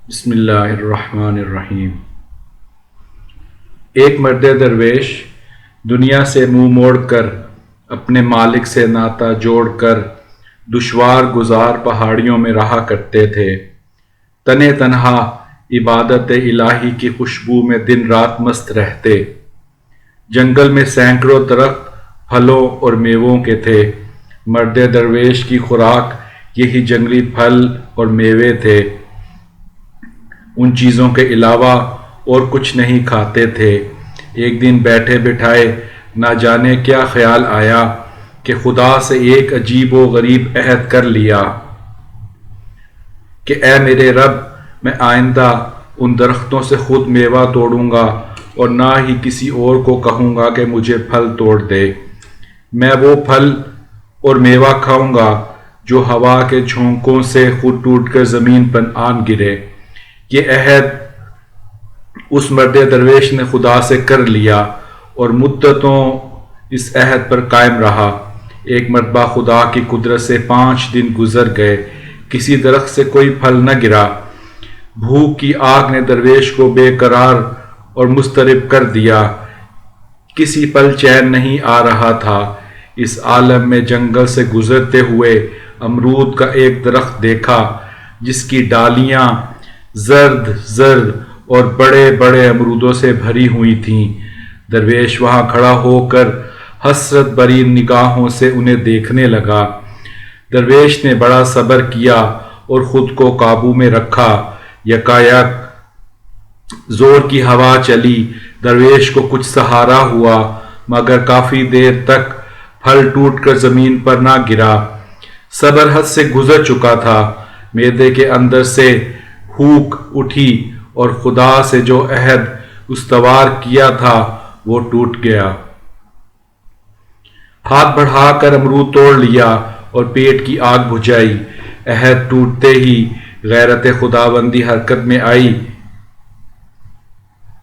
بسم اللہ الرحمن الرحیم۔ ایک مرد درویش دنیا سے منہ موڑ کر اپنے مالک سے ناطہ جوڑ کر دشوار گزار پہاڑیوں میں رہا کرتے تھے۔ تنے تنہا عبادت الہی کی خوشبو میں دن رات مست رہتے۔ جنگل میں سینکڑوں درخت پھلوں اور میووں کے تھے۔ مرد درویش کی خوراک یہی جنگلی پھل اور میوے تھے۔ ان چیزوں کے علاوہ اور کچھ نہیں کھاتے تھے۔ ایک دن بیٹھے بٹھائے نہ جانے کیا خیال آیا کہ خدا سے ایک عجیب و غریب عہد کر لیا کہ اے میرے رب، میں آئندہ ان درختوں سے خود میوہ توڑوں گا اور نہ ہی کسی اور کو کہوں گا کہ مجھے پھل توڑ دے۔ میں وہ پھل اور میوہ کھاؤں گا جو ہوا کے جھونکوں سے خود ٹوٹ کر زمین پر آن گرے۔ یہ عہد اس مرد درویش نے خدا سے کر لیا اور مدتوں اس عہد پر قائم رہا۔ ایک مرتبہ خدا کی قدرت سے 5 دن گزر گئے، کسی درخت سے کوئی پھل نہ گرا۔ بھوک کی آگ نے درویش کو بے قرار اور مضطرب کر دیا، کسی پل چین نہیں آ رہا تھا۔ اس عالم میں جنگل سے گزرتے ہوئے امرود کا ایک درخت دیکھا جس کی ڈالیاں زرد زرد اور بڑے بڑے امرودوں سے بھری ہوئی تھیں۔ درویش وہاں کھڑا ہو کر حسرت بھری نگاہوں سے انہیں دیکھنے لگا۔ درویش نے بڑا صبر کیا اور خود کو قابو میں رکھا۔ یکایک زور کی ہوا چلی، درویش کو کچھ سہارا ہوا، مگر کافی دیر تک پھل ٹوٹ کر زمین پر نہ گرا۔ صبر حد سے گزر چکا تھا۔ معدے کے اندر سے ہوک اٹھی اور خدا سے جو عہد استوار کیا تھا وہ ٹوٹ گیا۔ ہاتھ بڑھا کر امرود توڑ لیا اور پیٹ کی آگ بجھائی۔ عہد ٹوٹتے ہی غیرت خداوندی حرکت میں آئی۔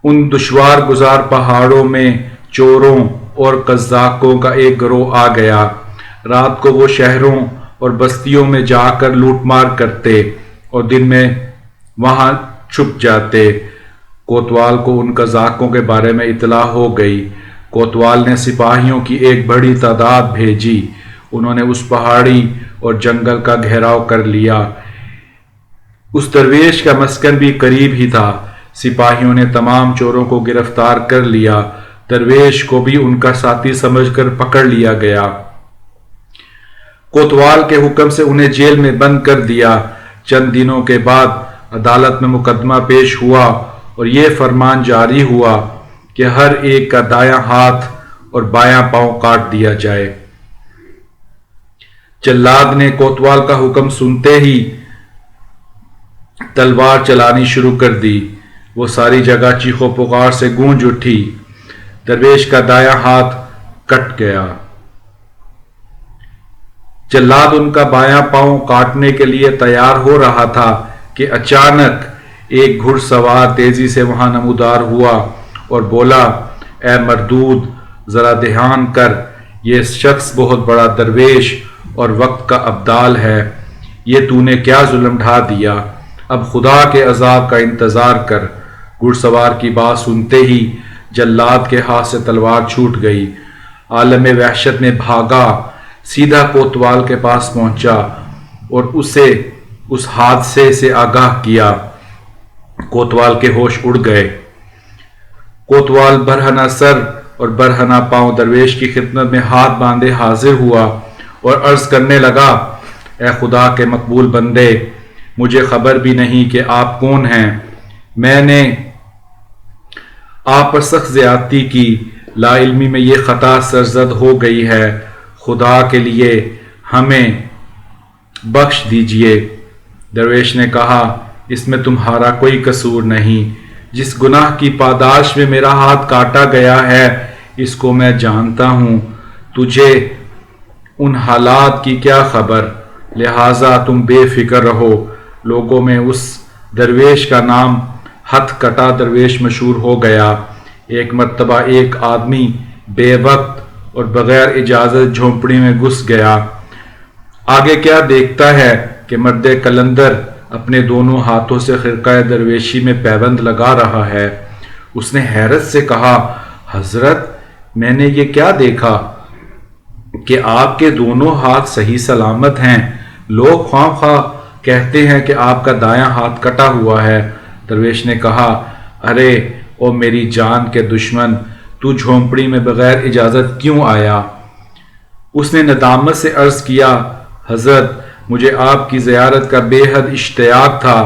ان دشوار گزار پہاڑوں میں چوروں اور قزاقوں کا ایک گروہ آ گیا۔ رات کو وہ شہروں اور بستیوں میں جا کر لوٹ مار کرتے اور دن میں وہاں چھپ جاتے۔ کوتوال کو ان قزاقوں کے بارے میں اطلاع ہو گئی۔ کوتوال نے سپاہیوں کی ایک بڑی تعداد بھیجی۔ انہوں نے اس پہاڑی اور جنگل کا گھیراؤ کر لیا۔ اس درویش کا مسکن بھی قریب ہی تھا۔ سپاہیوں نے تمام چوروں کو گرفتار کر لیا۔ درویش کو بھی ان کا ساتھی سمجھ کر پکڑ لیا گیا۔ کوتوال کے حکم سے انہیں جیل میں بند کر دیا۔ چند دنوں کے بعد عدالت میں مقدمہ پیش ہوا اور یہ فرمان جاری ہوا کہ ہر ایک کا دایاں ہاتھ اور بایاں پاؤں کاٹ دیا جائے۔ جلاد نے کوتوال کا حکم سنتے ہی تلوار چلانی شروع کر دی۔ وہ ساری جگہ چیخو پکار سے گونج اٹھی۔ درویش کا دایاں ہاتھ کٹ گیا۔ جلاد ان کا بایاں پاؤں کاٹنے کے لیے تیار ہو رہا تھا کہ اچانک ایک گھڑ سوار تیزی سے وہاں نمودار ہوا اور بولا، اے مردود، ذرا دھیان کر، یہ شخص بہت بڑا درویش اور وقت کا ابدال ہے۔ یہ تو نے کیا ظلم ڈھا دیا؟ اب خدا کے عذاب کا انتظار کر۔ گھڑ سوار کی بات سنتے ہی جلاد کے ہاتھ سے تلوار چھوٹ گئی۔ عالم وحشت میں بھاگا، سیدھا کوتوال کے پاس پہنچا اور اسے اس حادثے سے آگاہ کیا۔ کوتوال کے ہوش اڑ گئے۔ کوتوال برہنہ سر اور برہنہ پاؤں درویش کی خدمت میں ہاتھ باندھے حاضر ہوا اور عرض کرنے لگا، اے خدا کے مقبول بندے، مجھے خبر بھی نہیں کہ آپ کون ہیں۔ میں نے آپ پر سخت زیادتی کی، لا علمی میں یہ خطا سرزد ہو گئی ہے، خدا کے لیے ہمیں بخش دیجئے۔ درویش نے کہا، اس میں تمہارا کوئی قصور نہیں۔ جس گناہ کی پاداش میں میرا ہاتھ کاٹا گیا ہے اس کو میں جانتا ہوں۔ تجھے ان حالات کی کیا خبر؟ لہٰذا تم بے فکر رہو۔ لوگوں میں اس درویش کا نام ہتھ کٹا درویش مشہور ہو گیا۔ ایک مرتبہ ایک آدمی بے وقت اور بغیر اجازت جھونپڑی میں گھس گیا۔ آگے کیا دیکھتا ہے کہ مرد قلندر اپنے دونوں ہاتھوں سے خرقہ درویشی میں پیوند لگا رہا ہے۔ اس نے حیرت سے کہا، حضرت میں نے یہ کیا دیکھا کہ آپ کے دونوں ہاتھ صحیح سلامت ہیں؟ لوگ خواہ خواہ کہتے ہیں کہ آپ کا دایاں ہاتھ کٹا ہوا ہے۔ درویش نے کہا، ارے او میری جان کے دشمن، تو جھونپڑی میں بغیر اجازت کیوں آیا؟ اس نے ندامت سے عرض کیا، حضرت مجھے آپ کی زیارت کا بے حد اشتیاق تھا،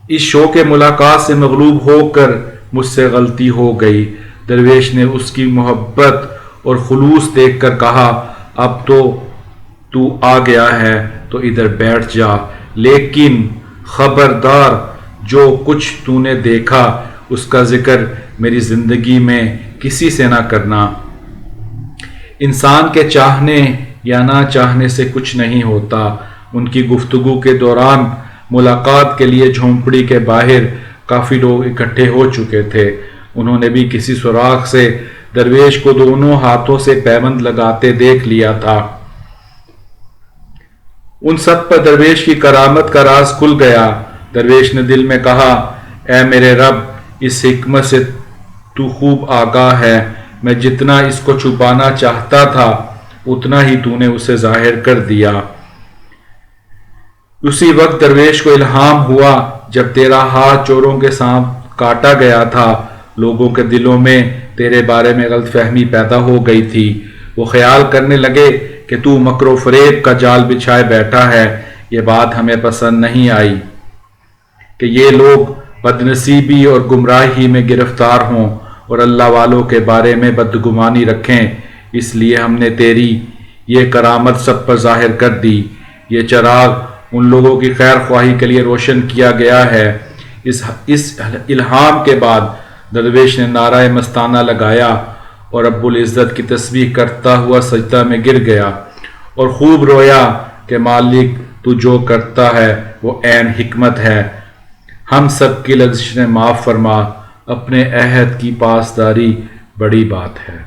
اس شوق ملاقات سے مغلوب ہو کر مجھ سے غلطی ہو گئی۔ درویش نے اس کی محبت اور خلوص دیکھ کر کہا، اب تو آ گیا ہے تو ادھر بیٹھ جا، لیکن خبردار جو کچھ تو نے دیکھا اس کا ذکر میری زندگی میں کسی سے نہ کرنا۔ انسان کے چاہنے یا نہ چاہنے سے کچھ نہیں ہوتا۔ ان کی گفتگو کے دوران ملاقات کے لیے جھونپڑی کے باہر کافی لوگ اکٹھے ہو چکے تھے۔ انہوں نے بھی کسی سوراخ سے درویش کو دونوں ہاتھوں سے پیوند لگاتے دیکھ لیا تھا۔ ان سب پر درویش کی کرامت کا راز کھل گیا۔ درویش نے دل میں کہا، اے میرے رب، اس حکمت سے تو خوب آگاہ ہے، میں جتنا اس کو چھپانا چاہتا تھا اتنا ہی تو نے اسے ظاہر کر دیا۔ اسی وقت درویش کو الہام ہوا جب تیرا ہاتھ چوروں کے ساتھ کاٹا گیا تھا، لوگوں کے دلوں میں تیرے بارے میں غلط فہمی پیدا ہو گئی تھی۔ وہ خیال کرنے لگے کہ تو مکر و فریب کا جال بچھائے بیٹھا ہے۔ یہ بات ہمیں پسند نہیں آئی کہ یہ لوگ بدنصیبی اور گمراہی میں گرفتار ہوں اور اللہ والوں کے بارے میں بدگمانی رکھیں، اس لیے ہم نے تیری یہ کرامت سب پر ظاہر کر دی۔ یہ چراغ ان لوگوں کی خیر خواہی کے لیے روشن کیا گیا ہے۔ اس الہام کے بعد درویش نے نعرہ مستانہ لگایا اور رب العزت کی تسبیح کرتا ہوا سجدہ میں گر گیا اور خوب رویا کہ مالک تو جو کرتا ہے وہ عین حکمت ہے، ہم سب کی لغزشیں معاف فرما، اپنے عہد کی پاسداری بڑی بات ہے۔